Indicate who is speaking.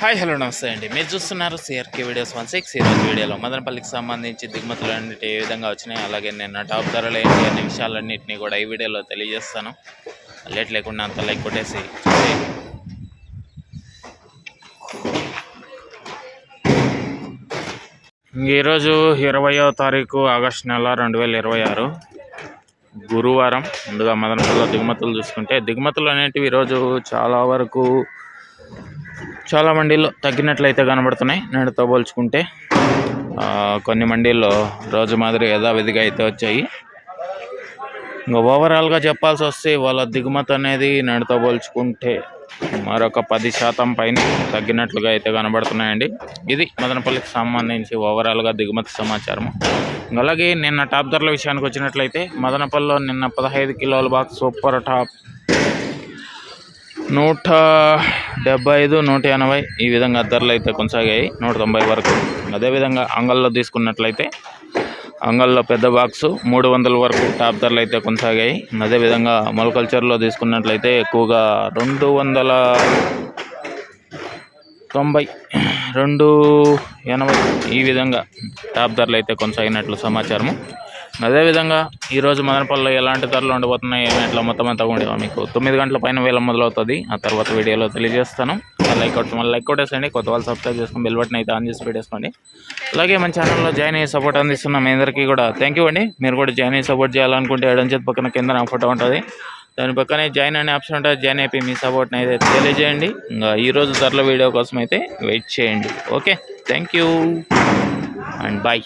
Speaker 1: Hi hello నమస్తే అండి. మీరు చూస్తున్నారు సిఆర్కే వీడియోస్ 16. ఈరోజు వీడియోలో మదనపల్లికి సంబంధించి దిగుమతులు అన్నిటి ఏ విధంగా వచ్చినాయి, అలాగే నిన్న టాప్ ధరలు ఏంటి అనే విషయాలన్నింటినీ కూడా ఈ వీడియోలో తెలియజేస్తాను. లేట్ లేకుండా అంత లైక్ కొట్టేసి ఈరోజు 20వ తారీఖు ఆగస్టు నెల 2026 గురువారం. ముందుగా మదనపల్లిలో దిగుమతులు చూసుకుంటే దిగుమతులు అనేటివి ఈరోజు చాలా మండీల్లో తగ్గినట్లయితే కనబడుతున్నాయి. నేడుతో పోల్చుకుంటే కొన్ని మండీల్లో రోజు మాదిరి యథావిధిగా అయితే వచ్చాయి. ఇంకా ఓవరాల్గా చెప్పాల్సి వస్తే వాళ్ళ దిగుమతి అనేది నేడుతో పోల్చుకుంటే మరొక 10% పైన తగ్గినట్లుగా అయితే కనబడుతున్నాయండి. ఇది మదనపల్లికి సంబంధించి ఓవరాల్గా దిగుమతి సమాచారం. అలాగే నిన్న టాప్ ధరల విషయానికి వచ్చినట్లయితే మదనపల్లిలో నిన్న 15 కిలోల బాక్స్ సూపర్ టాప్ 175, 180 ఈ విధంగా ధరలు అయితే కొనసాగాయి, 190 వరకు. అదేవిధంగా అంగల్లో తీసుకున్నట్లయితే అంగల్లో పెద్ద బాక్సు 300 వరకు టాప్ ధరలు అయితే కొనసాగాయి. అదేవిధంగా మొలకల్చర్లో తీసుకున్నట్లయితే ఎక్కువగా 290, 280 ఈ విధంగా టాప్ ధరలు అయితే కొనసాగినట్లు సమాచారము. అదేవిధంగా ఈరోజు మదనపల్లిలో ఎలాంటి ధరలు ఉండబోతున్నాయి ఎట్లా మొత్తం అంతా కూడా మీకు 9 గంటల పైన వేల మొదలవుతుంది. ఆ తర్వాత వీడియోలో తెలియజేస్తాను. లైక్ కొట్టేసండి. కొత్త వాళ్ళు సబ్స్క్రైబ్ చేసుకుని బెల్ బటన్ అయితే ఆన్ చేసి పెట్టేసుకోండి. అలాగే మన ఛానల్లో జాయిన్ అయ్యి సపోర్ట్ అందిస్తున్న మీ అందరికీ కూడా థ్యాంక్ యూ అండి. మీరు కూడా జాయిన్ అయ్యి సపోర్ట్ చేయాలనుకుంటే ఎడం చేతి పక్కన కింద నా ఫోటో ఉంటుంది, దాని పక్కనే జాయిన్ అనే ఆప్షన్ ఉంటుంది. జాయిన్ అయిపోయి మీ సపోర్ట్ని అయితే తెలియజేయండి. ఇంకా ఈరోజు ధరల వీడియో కోసం అయితే వెయిట్ చేయండి. Okay, thank you and bye.